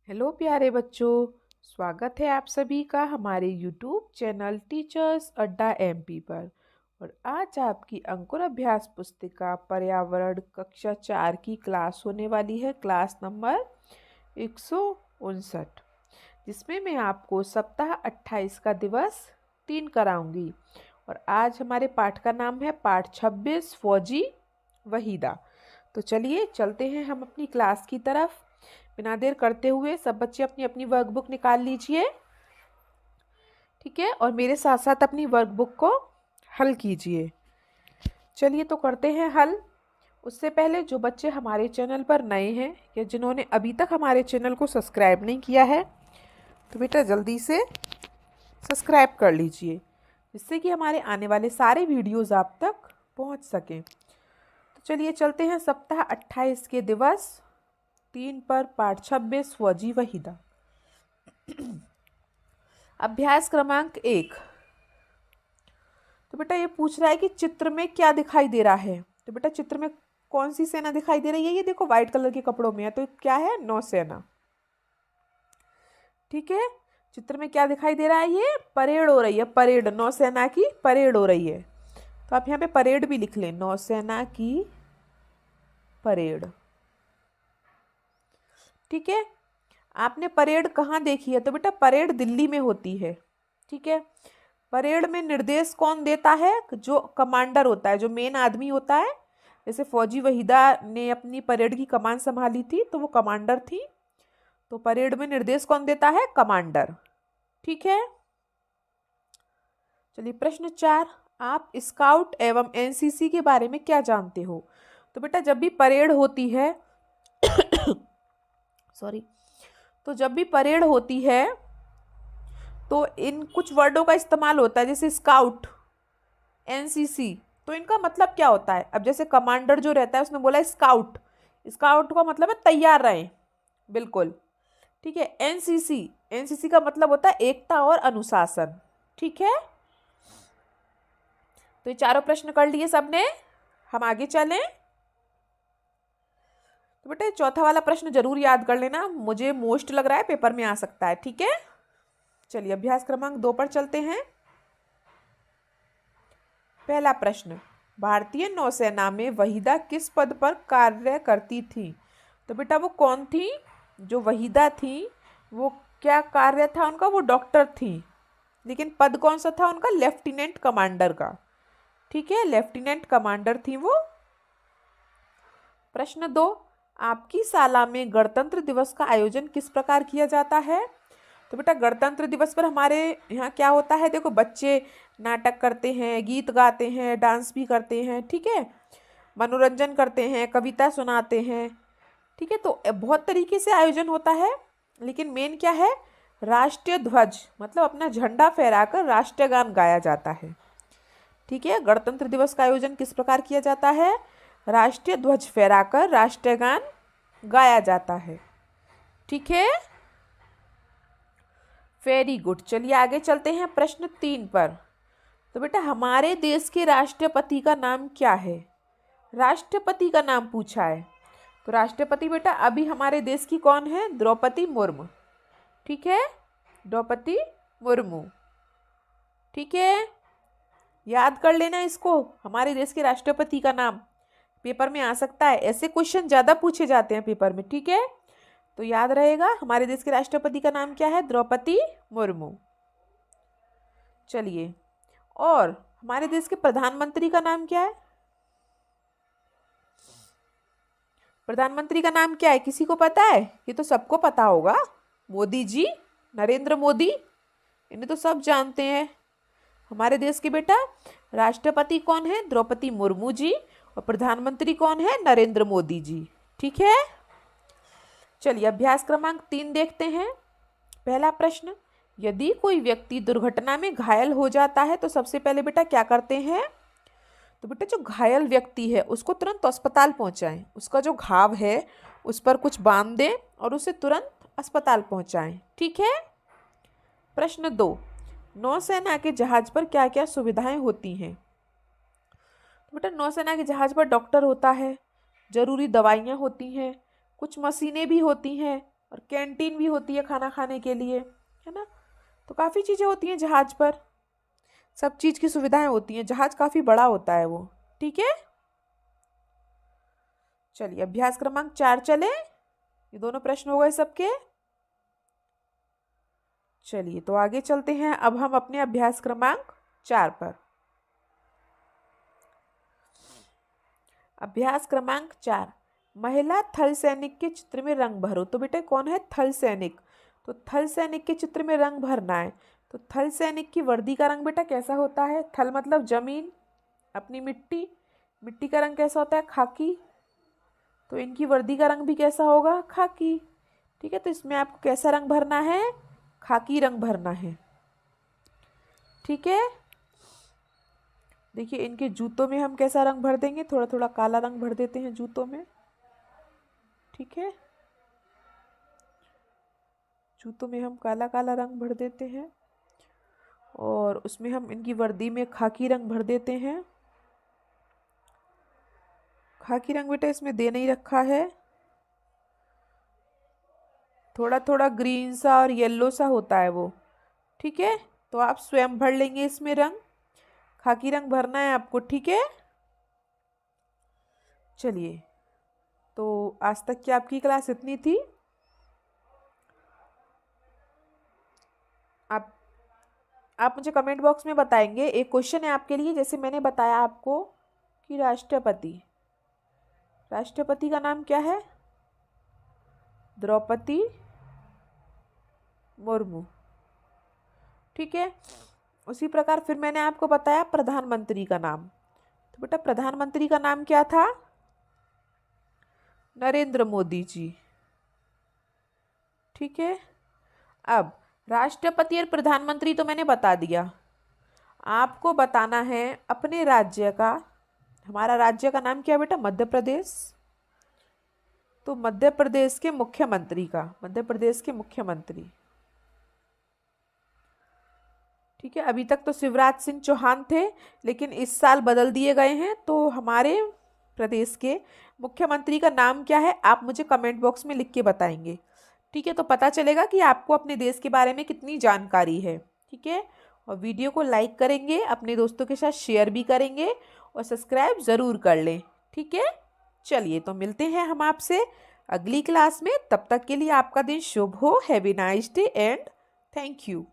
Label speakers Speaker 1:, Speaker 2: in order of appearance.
Speaker 1: Hello प्यारे बच्चों, स्वागत है आप सभी का हमारे यूट्यूब चैनल टीचर्स अड्डा एमपी पर। और आज आपकी अंकुर अभ्यास पुस्तिका पर्यावरण कक्षा 4 की क्लास होने वाली है, क्लास नंबर 159, जिसमें मैं आपको सप्ताह 28 का दिवस 3 कराऊंगी। और आज हमारे पाठ का नाम है पाठ 26 फौजी वहीदा। तो चलिए चलते हैं हम अपनी क्लास की तरफ। बिना देर करते हुए सब बच्चे अपनी अपनी वर्कबुक निकाल लीजिए, ठीक है, और मेरे साथ साथ अपनी वर्कबुक को हल कीजिए। चलिए तो करते हैं हल। उससे पहले जो बच्चे हमारे चैनल पर नए हैं या जिन्होंने अभी तक हमारे चैनल को सब्सक्राइब नहीं किया है, तो बेटा जल्दी से सब्सक्राइब कर लीजिए, जिससे कि हमारे आने वाले सारे वीडियोस आप तक पहुंच सकें। तो चलिए चलते हैं सप्ताह 28 के दिवस 3 पर, पाठ 26 फौजी वहीदा। अभ्यास क्रमांक 1। तो बेटा ये पूछ रहा है कि चित्र में क्या दिखाई दे रहा है। तो बेटा चित्र में कौन सी सेना दिखाई दे रही है? ये देखो व्हाइट कलर के कपड़ों में है, तो क्या है? नौसेना। ठीक है, चित्र में क्या दिखाई दे रहा है? ये परेड हो रही है, परेड, नौसेना की परेड हो रही है। तो आप यहाँ पे परेड भी लिख लें, नौसेना की परेड। ठीक है, आपने परेड कहाँ देखी है? तो बेटा परेड दिल्ली में होती है। ठीक है, परेड में निर्देश कौन देता है? जो कमांडर होता है, जो मेन आदमी होता है। जैसे फौजी वहीदा ने अपनी परेड की कमान संभाली थी, तो वो कमांडर थी। तो परेड में निर्देश कौन देता है? कमांडर। ठीक है, चलिए प्रश्न 4। आप स्काउट एवं एनसीसी के बारे में क्या जानते हो? तो बेटा जब भी परेड होती है सॉरी, तो जब भी परेड होती है तो इन कुछ वर्डों का इस्तेमाल होता है, जैसे स्काउट, एनसीसी। तो इनका मतलब क्या होता है? अब जैसे कमांडर जो रहता है उसने बोला स्काउट, स्काउट का मतलब है तैयार रहें, बिल्कुल। ठीक है, एनसीसी, एनसीसी का मतलब होता है एकता और अनुशासन। ठीक है, तो ये चारों प्रश्न कर लिए सबने। हम आगे चलें। तो बेटे चौथा वाला प्रश्न जरूर याद कर लेना, मुझे मोस्ट लग रहा है पेपर में आ सकता है। ठीक है, चलिए अभ्यास क्रमांक 2 पर चलते हैं। पहला प्रश्न, भारतीय नौसेना में वहीदा किस पद पर कार्य करती थी? तो बेटा वो कौन थी? जो वहीदा थी वो क्या कार्य था उनका? वो डॉक्टर थी, लेकिन पद कौन सा था उनका? लेफ्टिनेंट कमांडर का। ठीक है, लेफ्टिनेंट कमांडर थी वो। प्रश्न 2, आपकी शाला में गणतंत्र दिवस का आयोजन किस प्रकार किया जाता है? तो बेटा गणतंत्र दिवस पर हमारे यहाँ क्या होता है? देखो बच्चे नाटक करते हैं, गीत गाते हैं, डांस भी करते हैं। ठीक है, मनोरंजन करते हैं, कविता सुनाते हैं। ठीक है, तो बहुत तरीके से आयोजन होता है, लेकिन मेन क्या है? राष्ट्रीय ध्वज, मतलब अपना झंडा फहराकर राष्ट्रीय गान गाया जाता है। ठीक है, गणतंत्र दिवस का आयोजन किस प्रकार किया जाता है? राष्ट्रीय ध्वज फहराकर राष्ट्रीय गान गाया जाता है। ठीक है, वेरी गुड। चलिए आगे चलते हैं प्रश्न 3 पर। तो बेटा हमारे देश के राष्ट्रपति का नाम क्या है? राष्ट्रपति का नाम पूछा है। तो राष्ट्रपति बेटा अभी हमारे देश की कौन है? द्रौपदी मुर्मू। ठीक है, द्रौपदी मुर्मू। ठीक है, याद कर लेना इसको, हमारे देश के राष्ट्रपति का नाम पेपर में आ सकता है, ऐसे क्वेश्चन ज्यादा पूछे जाते हैं पेपर में। ठीक है, तो याद रहेगा हमारे देश के राष्ट्रपति का नाम क्या है? द्रौपदी मुर्मू। चलिए, और हमारे देश के प्रधानमंत्री का नाम क्या है? प्रधानमंत्री का नाम क्या है? किसी को पता है? ये तो सबको पता होगा, मोदी जी, नरेंद्र मोदी, इन्हें तो सब जानते हैं। हमारे देश के बेटा राष्ट्रपति कौन है? द्रौपदी मुर्मू जी, और प्रधानमंत्री कौन है? नरेंद्र मोदी जी। ठीक है, चलिए अभ्यास क्रमांक 3 देखते हैं। पहला प्रश्न, यदि कोई व्यक्ति दुर्घटना में घायल हो जाता है तो सबसे पहले बेटा क्या करते हैं? तो बेटा जो घायल व्यक्ति है उसको तुरंत अस्पताल पहुंचाएं, उसका जो घाव है उस पर कुछ बांध दें और उसे तुरंत अस्पताल पहुंचाएं। ठीक है, प्रश्न 2, नौसेना के जहाज पर क्या क्या सुविधाएं होती हैं? तो बेटा नौसेना के जहाज पर डॉक्टर होता है, जरूरी दवाइयाँ होती हैं, कुछ मशीनें भी होती हैं, और कैंटीन भी होती है खाना खाने के लिए, है ना। तो काफ़ी चीज़ें होती हैं जहाज़ पर, सब चीज़ की सुविधाएं होती हैं, जहाज़ काफ़ी बड़ा होता है वो। ठीक है, चलिए अभ्यास क्रमांक 4 चले। ये दोनों प्रश्न हो गए सबके। चलिए तो आगे चलते हैं अब हम अपने अभ्यास क्रमांक 4 पर। अभ्यास क्रमांक 4, महिला थल सैनिक के चित्र में रंग भरो। तो बेटा कौन है थल सैनिक, तो थल सैनिक के चित्र में रंग भरना है। तो थल सैनिक की वर्दी का रंग बेटा कैसा होता है, थल मतलब जमीन, अपनी मिट्टी, मिट्टी का रंग कैसा होता है खाकी, तो इनकी वर्दी का रंग भी कैसा होगा खाकी। ठीक है, तो इसमें आपको कैसा रंग भरना है, खाकी रंग भरना है। ठीक है, देखिए इनके जूतों में हम कैसा रंग भर देंगे, थोड़ा थोड़ा काला रंग भर देते हैं जूतों में। ठीक है, जूतों में हम काला काला रंग भर देते हैं और उसमें हम इनकी वर्दी में खाकी रंग भर देते हैं। खाकी रंग बेटा इसमें दे नहीं रखा है, थोड़ा थोड़ा ग्रीन सा और येलो सा होता है वो। ठीक है, तो आप स्वयं भर लेंगे इसमें रंग, खाकी रंग भरना है आपको। ठीक है, चलिए तो आज तक की आपकी क्लास इतनी थी। आप मुझे कमेंट बॉक्स में बताएंगे, एक क्वेश्चन है आपके लिए, जैसे मैंने बताया आपको कि राष्ट्रपति का नाम क्या है, द्रौपदी मुर्मू। ठीक है, उसी प्रकार फिर मैंने आपको बताया प्रधानमंत्री का नाम, तो बेटा प्रधानमंत्री का नाम क्या था, नरेंद्र मोदी जी। ठीक है, अब राष्ट्रपति और प्रधानमंत्री तो मैंने बता दिया, आपको बताना है अपने राज्य का, हमारा राज्य का नाम क्या है बेटा, मध्य प्रदेश। तो मध्य प्रदेश के मुख्यमंत्री का, मध्य प्रदेश के मुख्यमंत्री। ठीक है, अभी तक तो शिवराज सिंह चौहान थे, लेकिन इस साल बदल दिए गए हैं, तो हमारे प्रदेश के मुख्यमंत्री का नाम क्या है आप मुझे कमेंट बॉक्स में लिख के बताएंगे। ठीक है, तो पता चलेगा कि आपको अपने देश के बारे में कितनी जानकारी है। ठीक है, और वीडियो को लाइक करेंगे, अपने दोस्तों के साथ शेयर भी करेंगे और सब्सक्राइब ज़रूर कर लें। ठीक है, चलिए तो मिलते हैं हम आपसे अगली क्लास में, तब तक के लिए आपका दिन शुभ हो। Have a nice day and thank you.